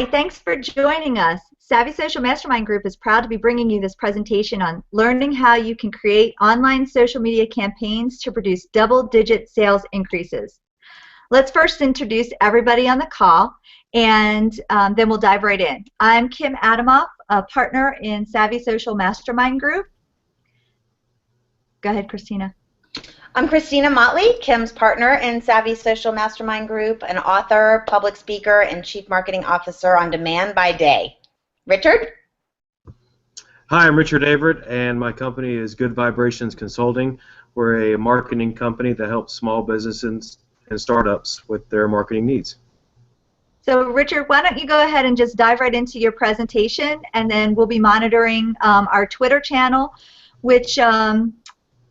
Thanks for joining us. Savvy Social Mastermind Group is proud to be bringing you this presentation on learning how you can create online social media campaigns to produce double-digit sales increases. Let's first introduce everybody on the call, and then we'll dive right in. I'm Kim Adamoff, a partner in Savvy Social Mastermind Group. Go ahead, Christina. I'm Christina Motley, Kim's partner in Savvy Social Mastermind Group, an author, public speaker, and chief marketing officer on Demand by Day. Richard? Hi, I'm Richard Averett, and my company is Good Vibrations Consulting. We're a marketing company that helps small businesses and startups with their marketing needs. So, Richard, why don't you go ahead and just dive right into your presentation, and then we'll be monitoring our Twitter channel, which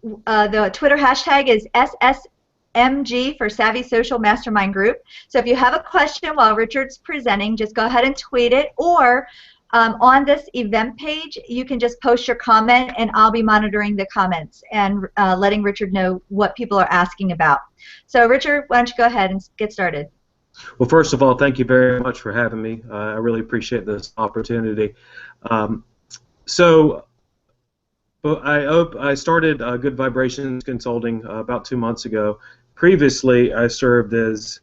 the Twitter hashtag is SSMG for Savvy Social Mastermind Group. So if you have a question while Richard's presenting, just go ahead and tweet it, or on this event page, you can just post your comment, and I'll be monitoring the comments and letting Richard know what people are asking about. So Richard, why don't you go ahead and get started? Well, first of all, thank you very much for having me. I really appreciate this opportunity. I started Good Vibrations Consulting about 2 months ago. Previously, I served as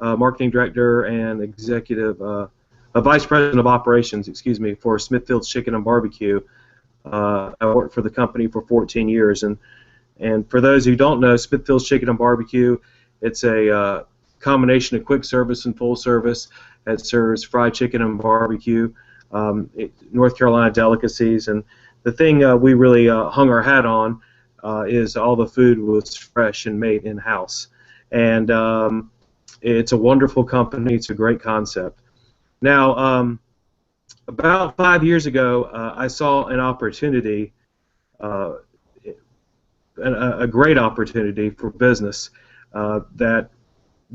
marketing director and executive, vice president of operations, for Smithfield's Chicken and Barbecue. I worked for the company for 14 years, and for those who don't know, Smithfield's Chicken and Barbecue, it's a combination of quick service and full service that serves fried chicken and barbecue, North Carolina delicacies, and the thing we really hung our hat on is all the food was fresh and made in-house. And it's a wonderful company. It's a great concept. Now, about 5 years ago, I saw an opportunity, a great opportunity for business that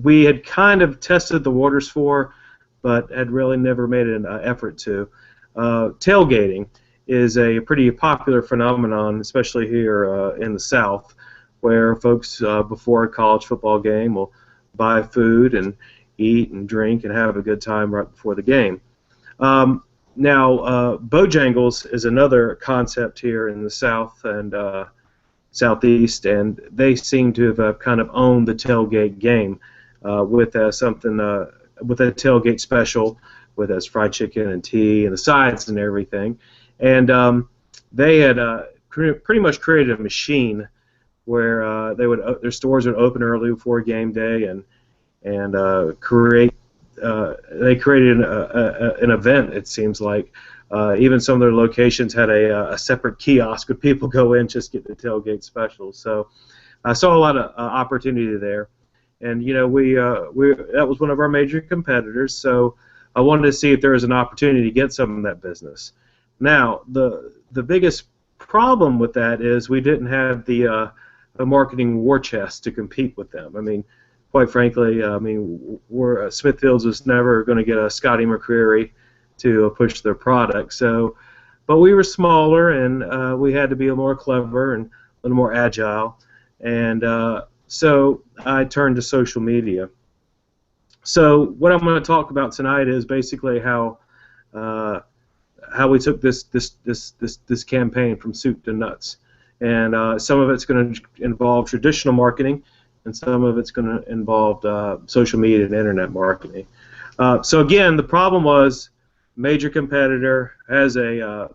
we had kind of tested the waters for, but had really never made an effort to. Tailgating is a pretty popular phenomenon, especially here in the South, where folks before a college football game will buy food and eat and drink and have a good time right before the game. Now, Bojangles is another concept here in the South and Southeast, and they seem to have kind of owned the tailgate game with something with a tailgate special with fried chicken and tea and the sides and everything. And they had pretty much created a machine where their stores would open early before game day and they created an event. It seems like even some of their locations had a separate kiosk where people go in just get the tailgate specials. So I saw a lot of opportunity there, and that was one of our major competitors. So I wanted to see if there was an opportunity to get some of that business. Now, the biggest problem with that is we didn't have the marketing war chest to compete with them. I mean, quite frankly, Smithfield's was never going to get a Scotty McCreery to push their product. So, but we were smaller, and we had to be a little more clever and a little more agile. And so I turned to social media. So what I'm going to talk about tonight is basically how we took this campaign from soup to nuts, and some of it's going to involve traditional marketing, and some of it's going to involve social media and internet marketing. So again, the problem was major competitor has a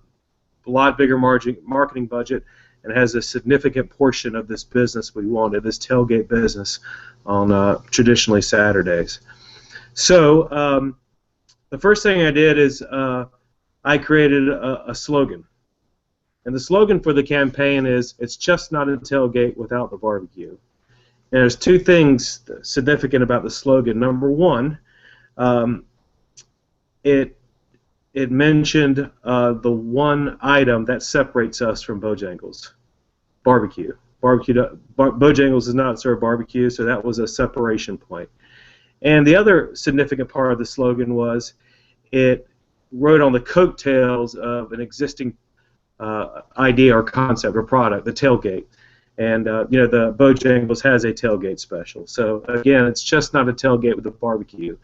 lot bigger marketing budget and has a significant portion of this business we wanted, this tailgate business on traditionally Saturdays. So the first thing I did is I created a slogan. And the slogan for the campaign is, "It's just not a tailgate without the barbecue." And there's two things significant about the slogan. Number one, it mentioned the one item that separates us from Bojangles, barbecue. Bojangles does not serve barbecue, so that was a separation point. And the other significant part of the slogan was it rode on the coattails of an existing idea or concept or product, the tailgate. And the Bojangles has a tailgate special. So again, it's just not a tailgate with a barbecue.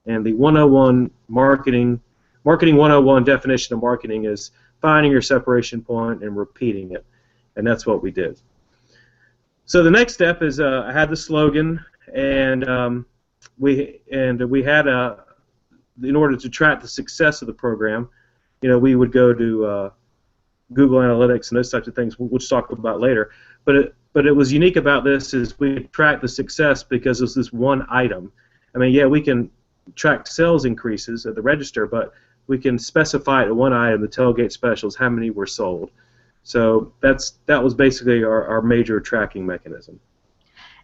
And the 101 marketing 101 definition of marketing is finding your separation point and repeating it, and that's what we did. So the next step is I had the slogan, and we had in order to track the success of the program, we would go to Google Analytics and those types of things, which we'll talk about later. But it was unique about this is we tracked the success because it was this one item. I mean, yeah, we can track sales increases at the register, but we can specify at one item, the tailgate specials, how many were sold. So that was basically our major tracking mechanism.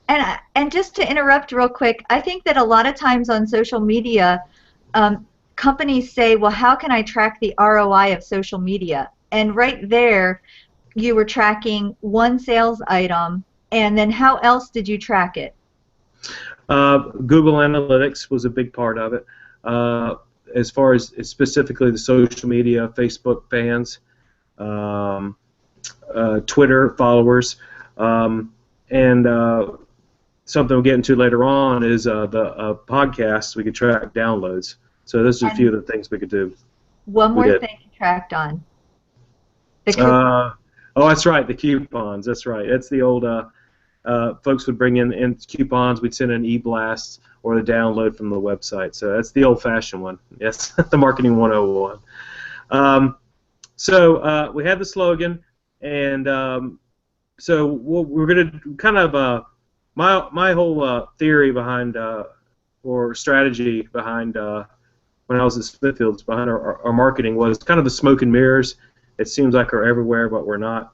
And just to interrupt real quick, I think that a lot of times on social media, companies say, well, how can I track the ROI of social media? And right there, you were tracking one sales item, and then how else did you track it? Google Analytics was a big part of it. As far as specifically the social media, Facebook fans, Twitter followers, and something we'll get into later on is the podcasts. We could track downloads. So those are a few of the things we could do. One more thing you tracked on. The oh, that's right, the coupons. That's right. That's the old folks would bring in coupons. We'd send an e-blast or the download from the website. So that's the old-fashioned one. Yes, the Marketing 101. So we had the slogan, and so we're going to kind of my whole theory behind or strategy behind when I was at Smithfields behind our marketing was kind of the smoke and mirrors. It seems like we're everywhere, but we're not.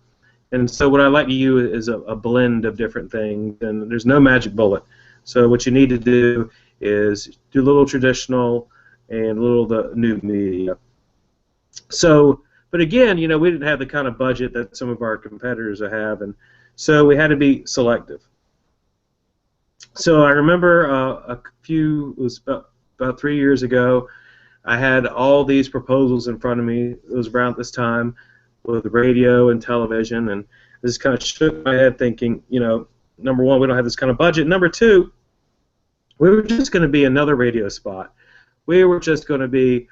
And so what I like to use is a blend of different things, and there's no magic bullet. So what you need to do is do a little traditional and a little the new media. So, but again, we didn't have the kind of budget that some of our competitors have, and so we had to be selective. So I remember it was about 3 years ago, I had all these proposals in front of me. It was around this time with radio and television, and I just kind of shook my head thinking, number one, we don't have this kind of budget. Number two, we were just going to be another radio spot. We were just going to be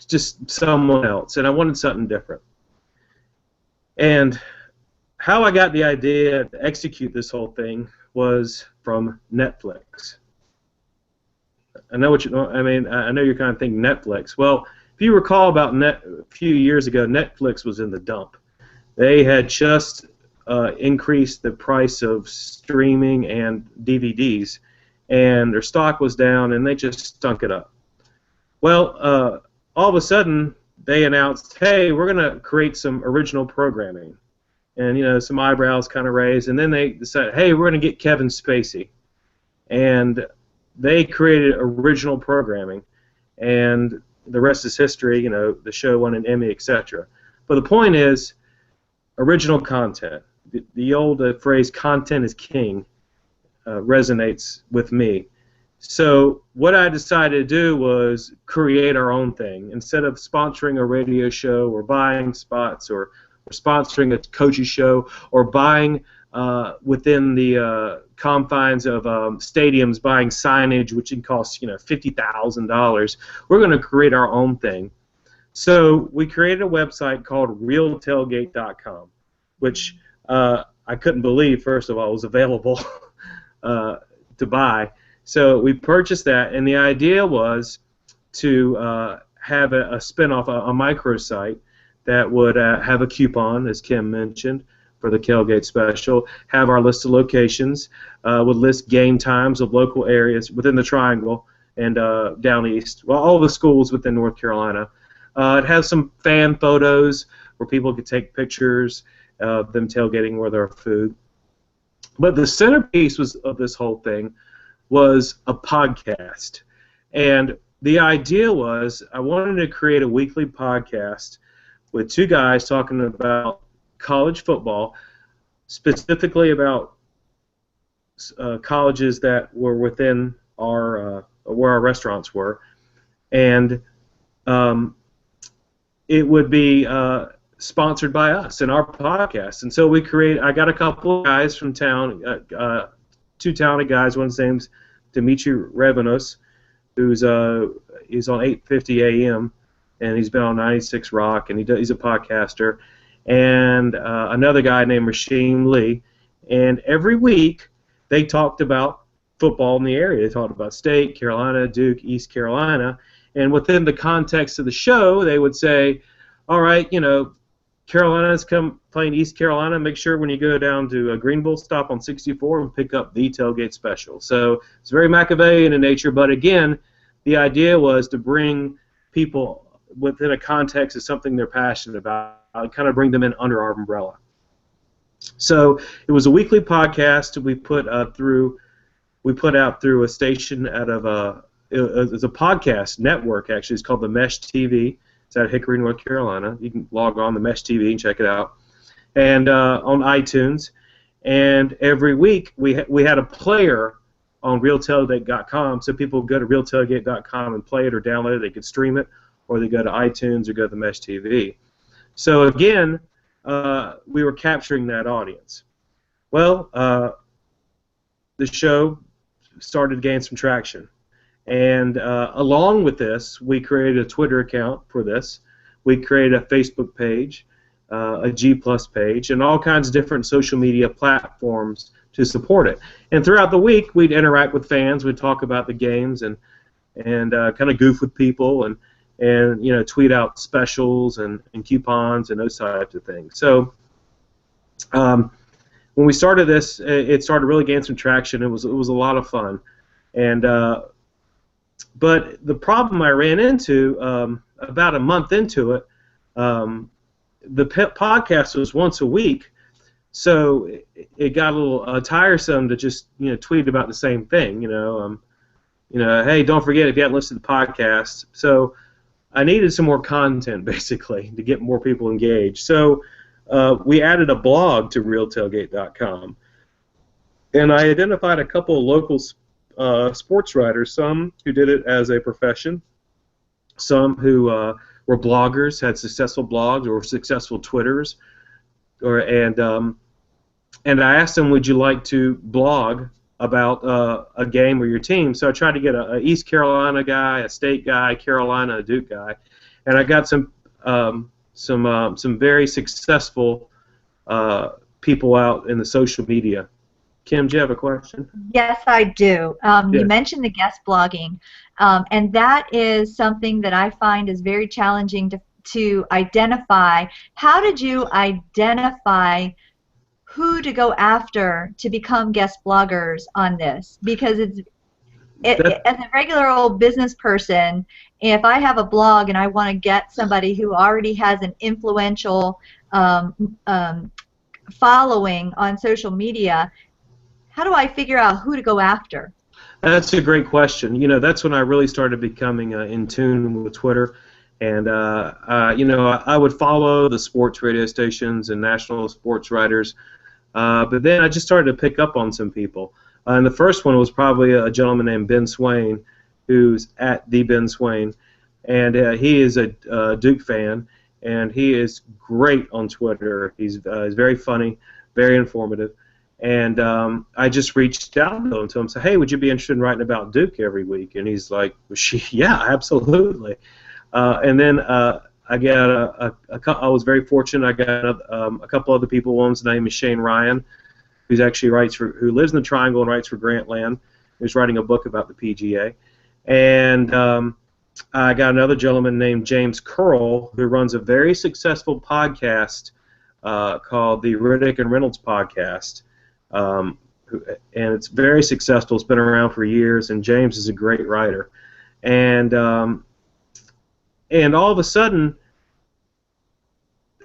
just someone else, and I wanted something different. And how I got the idea to execute this whole thing was from Netflix. I know what I know you're kind of thinking Netflix. Well, if you recall about a few years ago, Netflix was in the dump. They had just increased the price of streaming and DVDs, and their stock was down, and they just stunk it up. Well, all of a sudden, they announced, hey, we're going to create some original programming. And, some eyebrows kind of raised, and then they decided, hey, we're going to get Kevin Spacey. And they created original programming, and the rest is history. The show won an Emmy, etc. But the point is, original content. The old phrase "content is king" resonates with me. So what I decided to do was create our own thing. Instead of sponsoring a radio show or buying spots or sponsoring a coaching show or buying within the confines of stadiums, buying signage, which can cost $50,000. We're going to create our own thing. So we created a website called RealTailgate.com, which I couldn't believe, first of all, was available to buy. So we purchased that, and the idea was to have a spin-off, a microsite that would have a coupon, as Kim mentioned, for the tailgate special, have our list of locations, would list game times of local areas within the Triangle and down east, well, all the schools within North Carolina. It has some fan photos where people could take pictures of them tailgating with our food. But the centerpiece of this whole thing was a podcast. And the idea was I wanted to create a weekly podcast with two guys talking about college football, specifically about colleges that were within our where our restaurants were, and it would be sponsored by us in our podcast. And so I got a couple of guys from town, two talented guys. One's name's Dimitri Revenos, who's he's on 8:50 a.m. and he's been on 96 Rock, and he's a podcaster, and another guy named Rasheem Lee, and every week they talked about football in the area. They talked about State, Carolina, Duke, East Carolina, and within the context of the show, they would say, all right, Carolina's playing East Carolina. Make sure when you go down to Greenville, stop on 64 and pick up the tailgate special. So it's very Machiavellian in nature, but again, the idea was to bring people within a context of something they're passionate about, kind of bring them in under our umbrella. So it was a weekly podcast we put out through a station out of it's a podcast network, actually. It's called the Mesh TV. It's out of Hickory, North Carolina. You can log on to Mesh TV and check it out, and on iTunes. And every week we had a player on RealTailgate.com, so people would go to RealTailgate.com and play it or download it. They could stream it, or they go to iTunes or go to the Mesh TV. So again, we were capturing that audience. Well, the show started to gain some traction. And along with this, we created a Twitter account for this. We created a Facebook page, a G+ page, and all kinds of different social media platforms to support it. And throughout the week, we'd interact with fans. We'd talk about the games and kind of goof with people and tweet out specials and coupons and those types of things. So when we started this, it started really gaining some traction. It was a lot of fun. And but the problem I ran into about a month into it, the podcast was once a week, so it got a little tiresome to just tweet about the same thing. Hey, don't forget if you haven't listened to the podcast. So I needed some more content basically to get more people engaged. So we added a blog to RealTailgate.com, and I identified a couple of local sports writers, some who did it as a profession, some who were bloggers, had successful blogs or successful Twitters, and I asked them, would you like to blog about a game or your team? So I tried to get a East Carolina guy, a State guy, Carolina, a Duke guy, and I got some very successful people out in the social media. Kim, do you have a question? Yes, I do. Yeah. You mentioned the guest blogging, and that is something that I find is very challenging to identify. How did you identify who to go after to become guest bloggers on this? Because as a regular old business person, if I have a blog and I want to get somebody who already has an influential following on social media, how do I figure out who to go after? That's a great question. That's when I really started becoming in tune with Twitter, and I would follow the sports radio stations and national sports writers, but then I just started to pick up on some people. And the first one was probably a gentleman named Ben Swain, who's at the Ben Swain, and he is a Duke fan, and he is great on Twitter. He's very funny, very informative. And I just reached out to him and said, hey, would you be interested in writing about Duke every week? And he's like, yeah, absolutely. And then I was very fortunate. I got a couple other people. One's name is Shane Ryan, who lives in the Triangle and writes for Grantland, who's writing a book about the PGA. And I got another gentleman named James Curl, who runs a very successful podcast called the Riddick and Reynolds Podcast. And it's very successful. It's been around for years, and James is a great writer. And all of a sudden,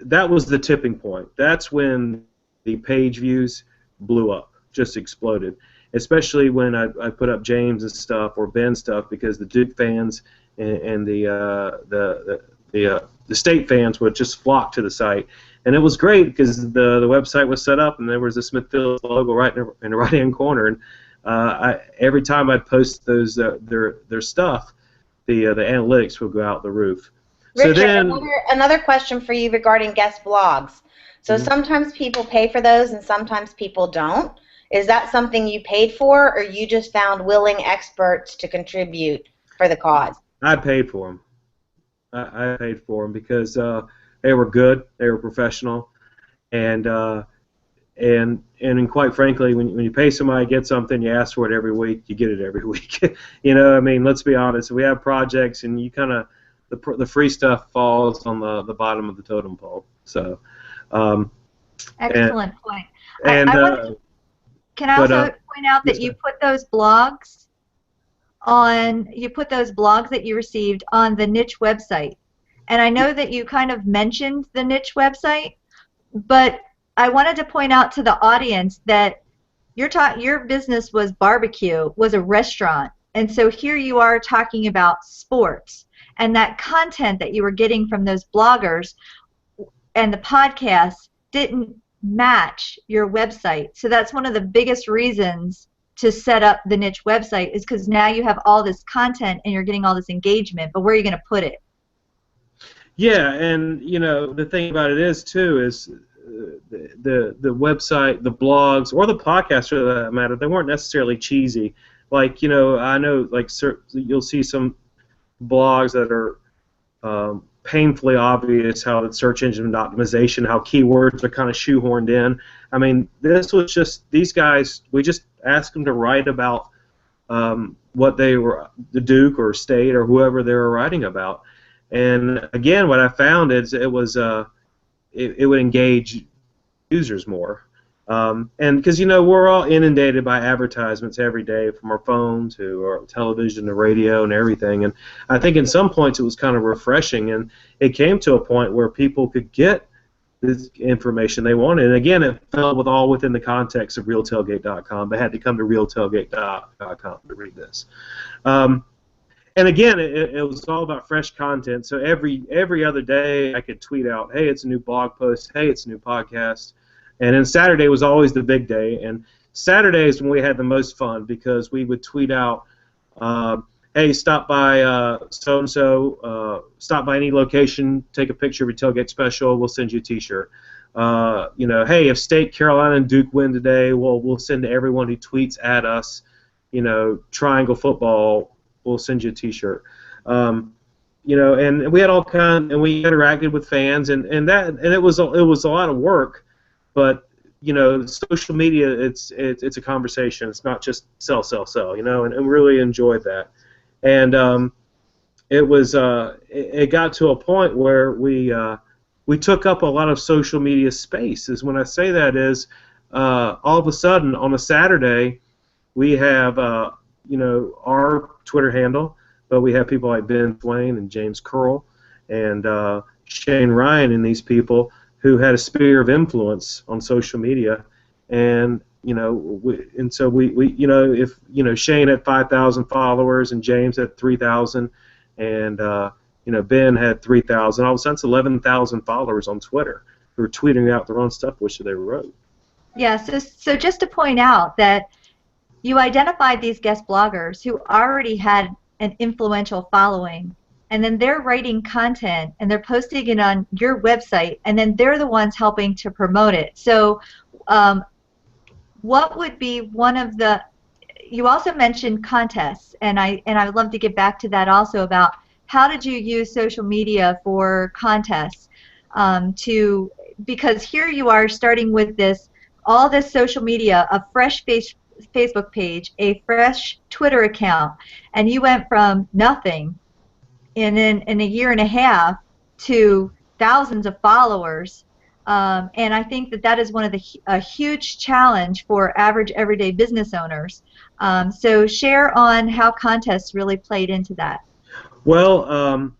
that was the tipping point. That's when the page views blew up, just exploded. Especially when I put up James and stuff or Ben stuff, because the Duke fans and the State fans would just flock to the site. And it was great because the website was set up and there was a Smithfield logo right in the right-hand corner. And every time I'd post those their stuff, the analytics would go out the roof. Richard, so then, another question for you regarding guest blogs. So sometimes people pay for those and sometimes people don't. Is that something you paid for, or you just found willing experts to contribute for the cause. I paid for them. I paid for them because they were good, they were professional, and quite frankly, when you pay somebody to get something, you ask for it every week, you get it every week. You know, I mean, let's be honest. We have projects, and you kind of the free stuff falls on the bottom of the totem pole. So, excellent point. And can I also point out that you put those blogs that you received on the niche website, and I know that you kind of mentioned the niche website, but I wanted to point out to the audience that your business was barbecue, was a restaurant, and so here you are talking about sports, and that content that you were getting from those bloggers and the podcasts didn't match your website. So that's one of the biggest reasons to set up the niche website, is because now you have all this content and you're getting all this engagement, but where are you going to put it? Yeah, and you know, the thing about it is too is the website, the blogs, or the podcasts for that matter, they weren't necessarily cheesy. Like, you know, I know like you'll see some blogs that are painfully obvious how the search engine optimization, how keywords are kind of shoehorned in. I mean, this was just these guys. We just asked them to write about what they were, the Duke or State or whoever they were writing about. And again, what I found is it was it would engage users more. And because, you know, we're all inundated by advertisements every day, from our phone to our television to radio and everything. And I think in some points it was kind of refreshing, and it came to a point where people could get this information they wanted. And again, it fell all within the context of realtailgate.com. They had to come to realtailgate.com to read this. And again, it was all about fresh content. So every other day I could tweet out, hey, it's a new blog post, hey, it's a new podcast. And then Saturday was always the big day. And Saturday is when we had the most fun, because we would tweet out, hey, stop by so-and-so, stop by any location, take a picture of your tailgate special, we'll send you a T-shirt. You know, hey, if State, Carolina, and Duke win today, we'll send to everyone who tweets at us, you know, Triangle Football, we'll send you a T-shirt. You know, and we had all kind, and we interacted with fans, and it was a lot of work. But, you know, social media, it's a conversation. It's not just sell, you know, and we really enjoyed that. And it got to a point where we took up a lot of social media space. When I say that is, all of a sudden on a Saturday we have, you know, our Twitter handle, but we have people like Ben Swain and James Curl and Shane Ryan and these people who had a sphere of influence on social media. And you know, so we you know, if you know, Shane had 5,000 followers and James had 3,000, and you know, Ben had 3,000. All of a sudden, it's 11,000 followers on Twitter who are tweeting out their own stuff, which they wrote. Yeah. So just to point out that you identified these guest bloggers who already had an influential following, and then they're writing content and they're posting it on your website, and then they're the ones helping to promote it. So what would be one of the, you also mentioned contests, and I would love to get back to that also, about how did you use social media for contests because here you are starting with all this social media, a fresh Facebook page, a fresh Twitter account, and you went from nothing in a year and a half to thousands of followers. And I think that is one of a huge challenge for average everyday business owners. So share on how contests really played into that. Well,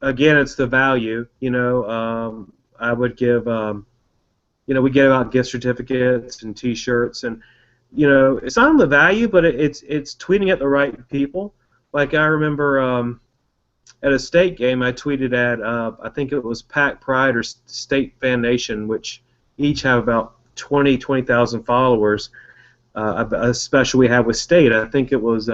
again, it's the value. You know, I would give, you know, we give out gift certificates and T-shirts, and you know, it's not on the value, but it's tweeting at the right people. Like I remember at a State game, I tweeted at I think it was Pack Pride or State Fan Nation, which each have about 20,000 followers. A special we had with State, I think it was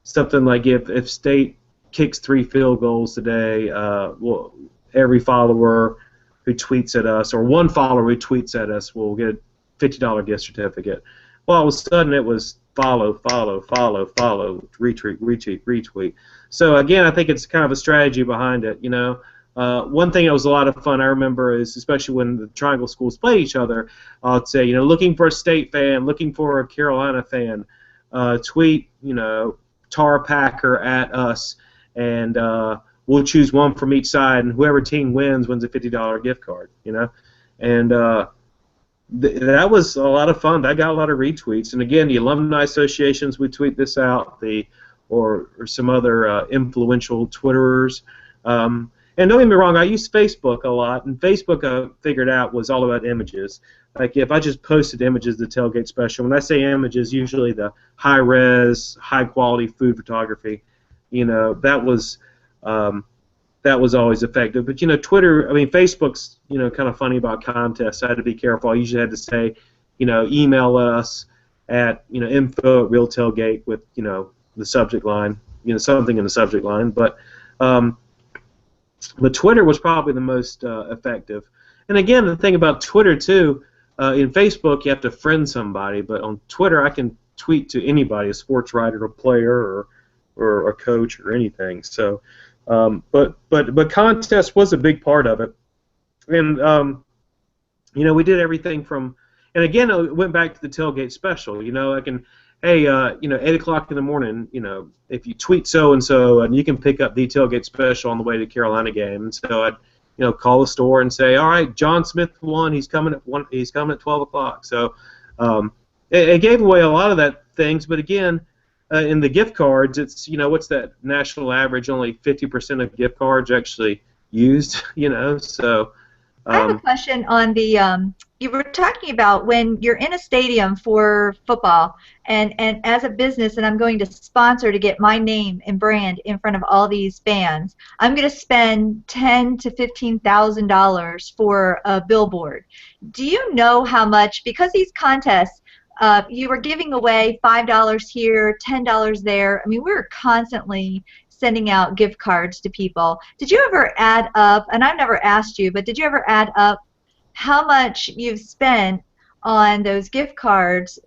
something like if State kicks 3 field goals today, well, every follower who tweets at us, or one follower who tweets at us, will get a $50 gift certificate. Well, all of a sudden it was follow, follow, follow, follow, retweet, retweet, retweet. So again, I think it's kind of a strategy behind it. One thing that was a lot of fun I remember is, especially when the Triangle schools play each other, I'd say, looking for a State fan, looking for a Carolina fan, tweet, Tar Packer at us, and we'll choose one from each side, and whoever team wins a $50 gift card. And that was a lot of fun. That got a lot of retweets. And again, the alumni associations would tweet this out, or some other influential Twitterers. And don't get me wrong, I use Facebook a lot, and Facebook I figured out was all about images. Like if I just posted images of the tailgate special, when I say images, usually the high-res, high-quality food photography, that was always effective. But Twitter, Facebook's kind of funny about contests. I had to be careful. I usually had to say, email us at info@realtailgate with the subject line, something in the subject line. But Twitter was probably the most effective. And again, the thing about Twitter too, in Facebook you have to friend somebody, but on Twitter I can tweet to anybody, a sports writer, a player, or a coach, or anything. So, but contest was a big part of it, and we did everything from, and again it went back to the tailgate special. I can. Hey, 8 o'clock in the morning, if you tweet so-and-so, and you can pick up the tailgate special on the way to the Carolina game. And so I'd, call the store and say, all right, John Smith won. He's coming at 12 o'clock. So it gave away a lot of that things. But again, in the gift cards, it's, what's that national average? Only 50% of gift cards actually used, So I have a question on the, you were talking about when you're in a stadium for football, and as a business, and I'm going to sponsor to get my name and brand in front of all these fans, I'm going to spend $10,000 to $15,000 for a billboard. Do you know how much, because these contests, you were giving away $5 here, $10 there. We were constantly sending out gift cards to people. Did you ever add up, and I've never asked you, but did you ever add up how much you've spent on those gift cards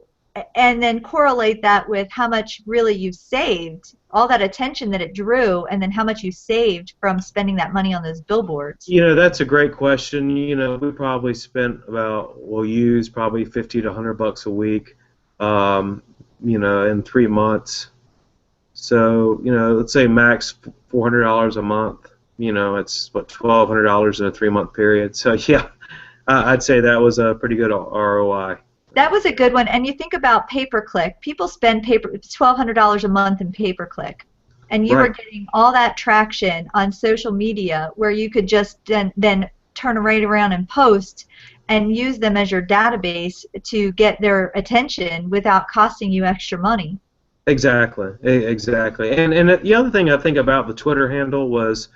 and then correlate that with how much really you've saved, all that attention that it drew, and then how much you saved from spending that money on those billboards? That's a great question. We probably spent we'll use probably $50 to $100 a week, in 3 months. So, let's say max $400 a month. It's what, $1,200 in a 3-month period. So, yeah, I'd say that was a pretty good ROI. That was a good one. And you think about pay-per-click. People spend $1,200 a month in pay-per-click. And you were getting all that traction on social media where you could just then turn right around and post and use them as your database to get their attention without costing you extra money. Exactly. And the other thing I think about the Twitter handle was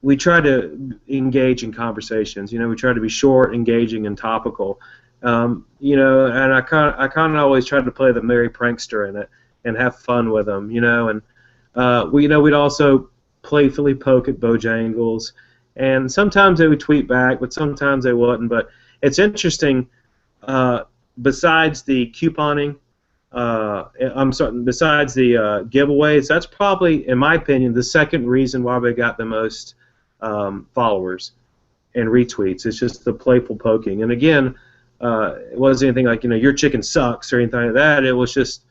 we try to engage in conversations. We try to be short, engaging, and topical. And I kind of always try to play the merry prankster in it and have fun with them. And we'd also playfully poke at Bojangles, and sometimes they would tweet back, but sometimes they wouldn't. But it's interesting. Besides the couponing. Besides the giveaways, that's probably, in my opinion, the second reason why we got the most followers and retweets. It's just the playful poking. And again, it wasn't anything like your chicken sucks or anything like that. It was just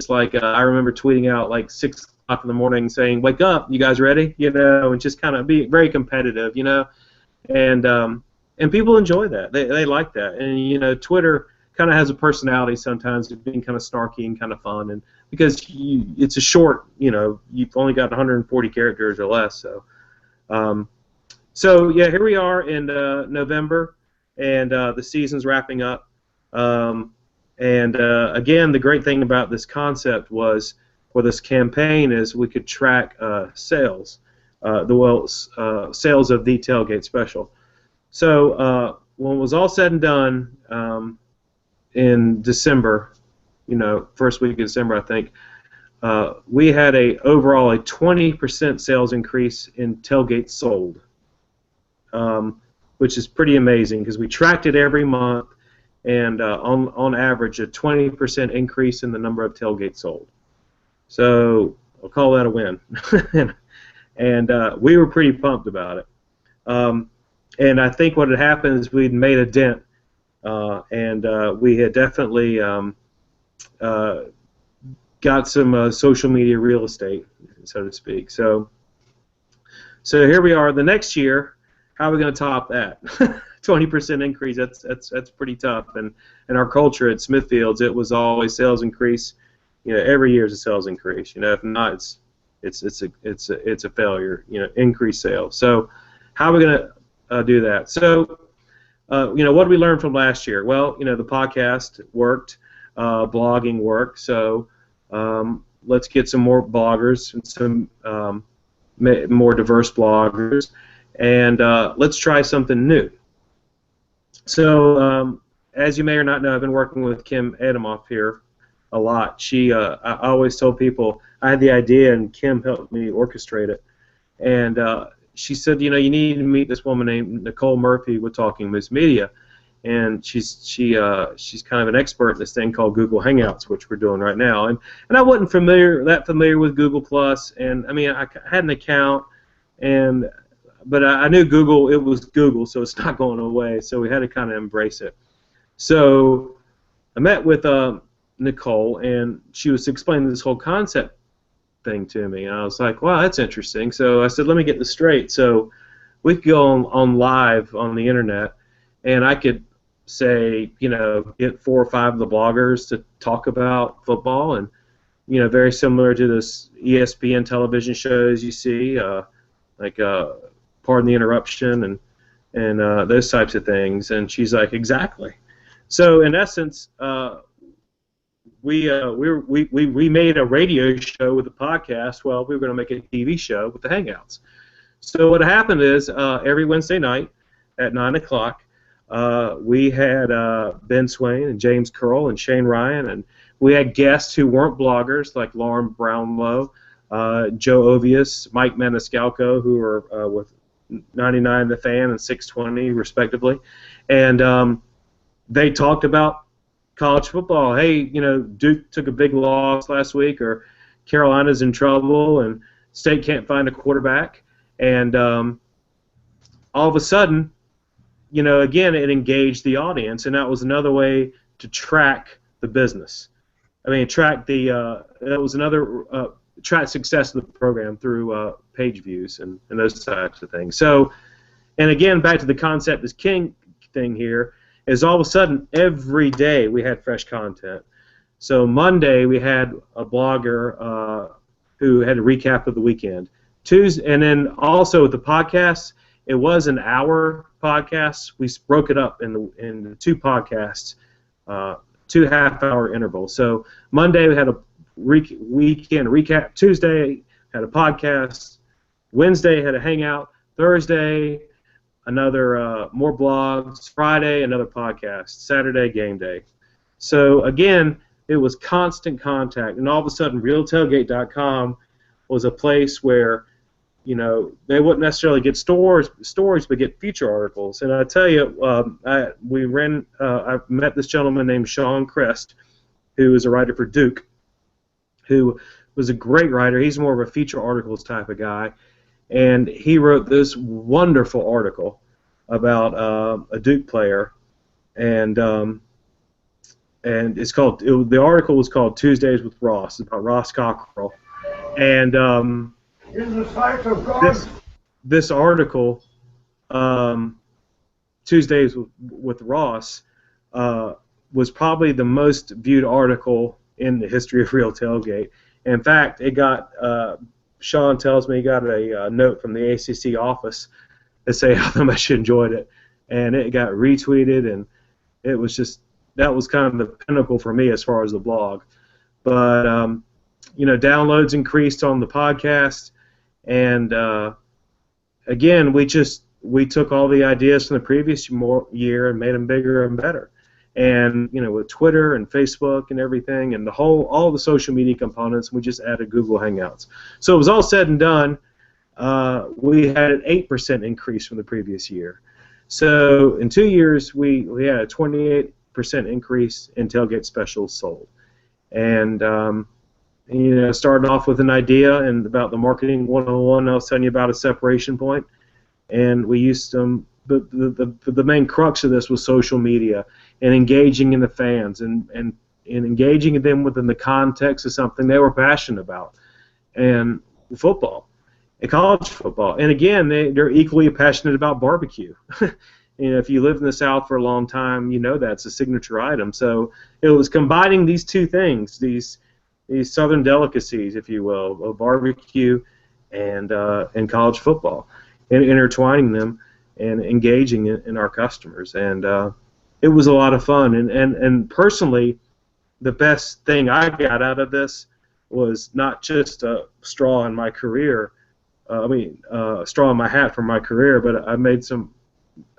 like I remember tweeting out like 6 o'clock in the morning saying, "Wake up, you guys ready?" And just kind of be very competitive, and people enjoy that. They like that, and Twitter kind of has a personality sometimes of being kind of snarky and kind of fun, and because it's a short, you've only got 140 characters or less, so yeah, here we are in November, and the season's wrapping up, and again, the great thing about this concept was, for this campaign, is we could track sales, sales of the tailgate special. So when it was all said and done, in December, first week of December, I think, we had overall a 20% sales increase in tailgates sold, which is pretty amazing because we tracked it every month, and on average a 20% increase in the number of tailgates sold. So I'll call that a win. And we were pretty pumped about it. And I think what had happened is we'd made a dent, and we had definitely got some social media real estate, so to speak. So here we are. The next year, how are we going to top that? 20% increase. That's pretty tough. And in our culture at Smithfields, it was always sales increase. Every year is a sales increase. If not, it's a failure. Increase sales. So how are we going to do that? So what did we learn from last year? Well, the podcast worked, blogging worked. So let's get some more bloggers and some more diverse bloggers, and let's try something new. So as you may or not know, I've been working with Kim Adamoff here a lot. I always told people I had the idea, and Kim helped me orchestrate it. And she said, you need to meet this woman named Nicole Murphy with Talking Moose Media, and she's kind of an expert in this thing called Google Hangouts, which we're doing right now. And I wasn't that familiar with Google Plus, and I mean I had an account, but I knew Google. It was Google, so it's not going away. So we had to kind of embrace it. So I met with Nicole, and she was explaining this whole concept thing to me, and I was like, wow, that's interesting. So I said, let me get this straight. So we could go on live on the internet, and I could say, get 4 or 5 of the bloggers to talk about football, and very similar to those ESPN television shows you see, like Pardon the Interruption and those types of things. And she's like, exactly. So in essence, we made a radio show with a podcast. Well, we were going to make a TV show with the Hangouts. So what happened is every Wednesday night at 9 o'clock, we had Ben Swain and James Curl and Shane Ryan, and we had guests who weren't bloggers like Lauren Brownlow, Joe Ovius, Mike Maniscalco, who were with 99 The Fan and 620 respectively, and they talked about college football. Hey, Duke took a big loss last week, or Carolina's in trouble, and State can't find a quarterback, and all of a sudden, again, it engaged the audience, and that was another way to track the business. I mean, track success of the program through page views and those types of things. So, and again, back to the concept is king thing here, is all of a sudden every day we had fresh content. So Monday we had a blogger who had a recap of the weekend. Tuesday, and then also with the podcast, it was an hour podcast. We broke it up in 2 podcasts, 2 half-hour intervals. So Monday we had a weekend recap. Tuesday had a podcast. Wednesday had a hangout. Thursday another more blogs. Friday another podcast. Saturday game day. So again, it was constant contact, and all of a sudden, RealTailgate.com was a place where they wouldn't necessarily get stories, but get feature articles. And I tell you, I met this gentleman named Sean Crest, who is a writer for Duke, who was a great writer. He's more of a feature articles type of guy, and he wrote this wonderful article about a Duke player, and it's called. The article was called Tuesdays with Ross. It's about Ross Cockrell, and this article, Tuesdays with Ross, was probably the most viewed article in the history of Real Tailgate. In fact, it got, Sean tells me he got a note from the ACC office to say how much he enjoyed it, and it got retweeted, and it was just, that was kind of the pinnacle for me as far as the blog. But, downloads increased on the podcast. And again, we took all the ideas from the previous year and made them bigger and better. And with Twitter and Facebook and everything, and all the social media components, we just added Google Hangouts. So it was all said and done. We had an 8% increase from the previous year. So in 2 years, we had a 28% 50% increase in tailgate specials sold. And starting off with an idea and about the marketing 101 I was telling you about, a separation point, and we used some. The main crux of this was social media and engaging in the fans and engaging them within the context of something they were passionate about, and football, and college football. And again, they're equally passionate about barbecue. If you live in the South for a long time, you know that's a signature item. So it was combining these two things, these Southern delicacies, if you will, of barbecue and college football, and intertwining them and engaging in our customers. And it was a lot of fun. And personally, the best thing I got out of this was not just a straw in my career, straw in my hat for my career, but I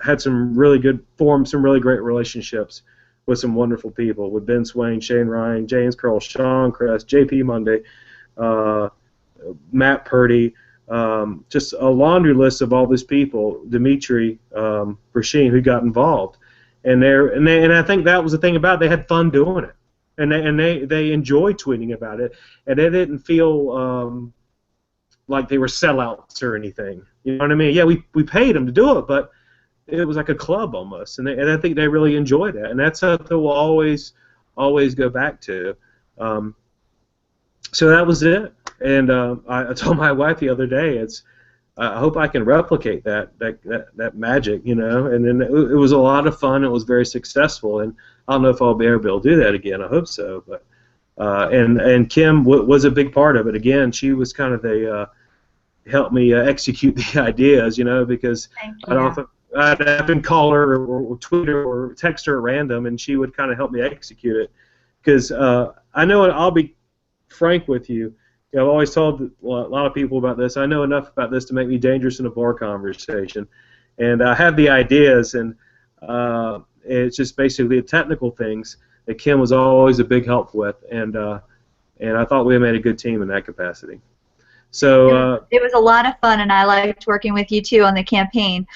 had some really formed some really great relationships with some wonderful people, with Ben Swain, Shane Ryan, James Curl, Sean Crest, J.P. Monday, Matt Purdy, just a laundry list of all these people, Dimitri Brashin, who got involved. And I think that was the thing about it. They had fun doing it. And they enjoyed tweeting about it, and they didn't feel like they were sellouts or anything. You know what I mean? Yeah, we paid them to do it, but it was like a club almost, and I think they really enjoyed it, and that's something we'll always go back to. So that was it, and I told my wife the other day, I hope I can replicate that magic, and then it was a lot of fun. It was very successful, and I don't know if I'll be able to do that again. I hope so, but and Kim was a big part of it. Again, she was kind of helped me execute the ideas, because I'd often call her or tweet her or text her at random, and she would kind of help me execute it. Because I know, I'll be frank with you, I've always told a lot of people about this. I know enough about this to make me dangerous in a bar conversation, and I have the ideas, and it's just basically the technical things that Kim was always a big help with, and I thought we made a good team in that capacity. So it was a lot of fun, and I liked working with you too on the campaign.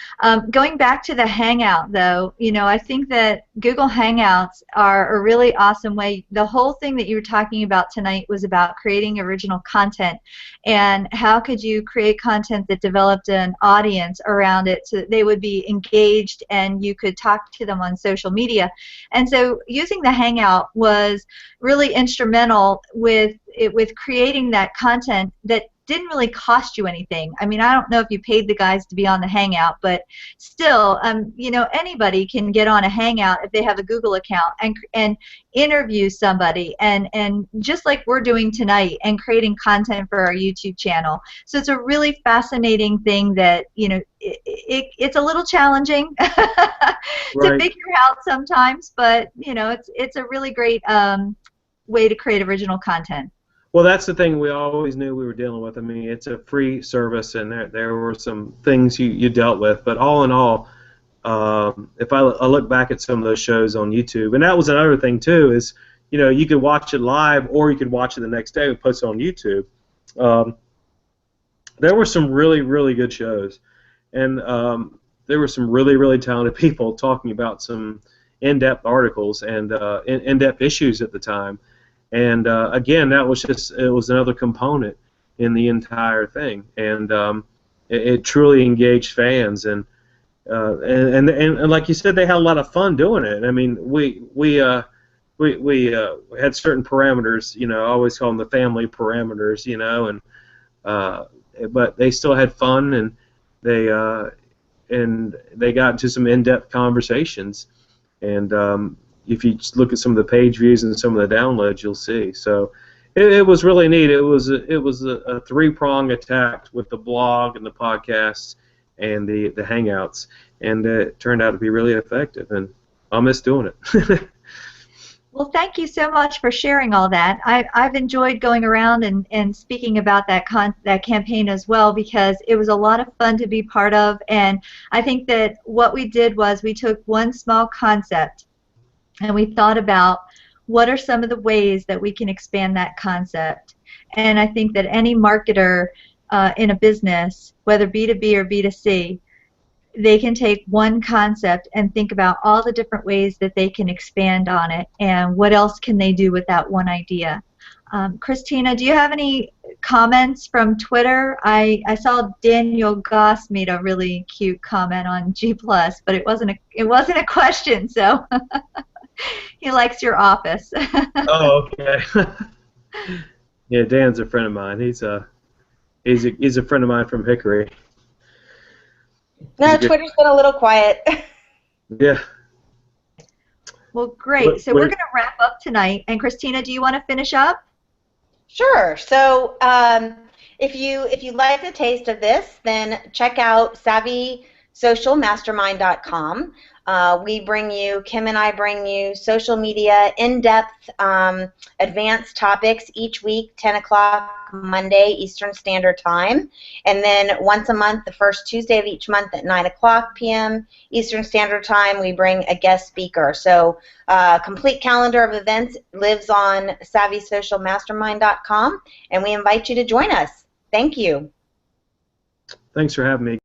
Going back to the Hangout, though, I think that Google Hangouts are a really awesome way. The whole thing that you were talking about tonight was about creating original content, and how could you create content that developed an audience around it so that they would be engaged and you could talk to them on social media. And so using the Hangout was really instrumental with creating that content that didn't really cost you anything. I mean, I don't know if you paid the guys to be on the Hangout, but still, anybody can get on a Hangout if they have a Google account and interview somebody, and just like we're doing tonight, and creating content for our YouTube channel. So it's a really fascinating thing that, it's a little challenging to figure out sometimes, but it's a really great way to create original content. Well, that's the thing we always knew we were dealing with. I mean, it's a free service, and there were some things you dealt with. But all in all, if I look back at some of those shows on YouTube, and that was another thing too, is you could watch it live or you could watch it the next day and post it on YouTube. There were some really, really good shows, and there were some really, really talented people talking about some in-depth articles and in-depth issues at the time. And again, that was it was another component in the entire thing, and it truly engaged fans, and like you said, they had a lot of fun doing it. I mean, we had certain parameters, I always call them the family parameters, and but they still had fun, and they got into some in-depth conversations, and if you just look at some of the page views and some of the downloads, you'll see. So it was really neat. It was a three-pronged attack with the blog and the podcasts and the Hangouts, and it turned out to be really effective, and I'll miss doing it. Well, thank you so much for sharing all that. I've enjoyed going around and speaking about that campaign as well, because it was a lot of fun to be part of, and I think that what we did was we took one small concept and we thought about what are some of the ways that we can expand that concept. And I think that any marketer in a business, whether B2B or B2C, they can take one concept and think about all the different ways that they can expand on it and what else can they do with that one idea. Christina, do you have any comments from Twitter? I saw Daniel Goss made a really cute comment on G+, but it wasn't a question, so he likes your office. Oh, okay. Yeah, Dan's a friend of mine. He's a friend of mine from Hickory. No, Twitter's been a little quiet. Yeah. Well, great. So we're going to wrap up tonight. And Christina, do you want to finish up? Sure. So if you like the taste of this, then check out SavvySocialMastermind.com. Kim and I bring you social media, in-depth, advanced topics each week, 10 o'clock Monday Eastern Standard Time. And then once a month, the first Tuesday of each month at 9 o'clock p.m. Eastern Standard Time, we bring a guest speaker. So complete calendar of events lives on SavvySocialMastermind.com, and we invite you to join us. Thank you. Thanks for having me.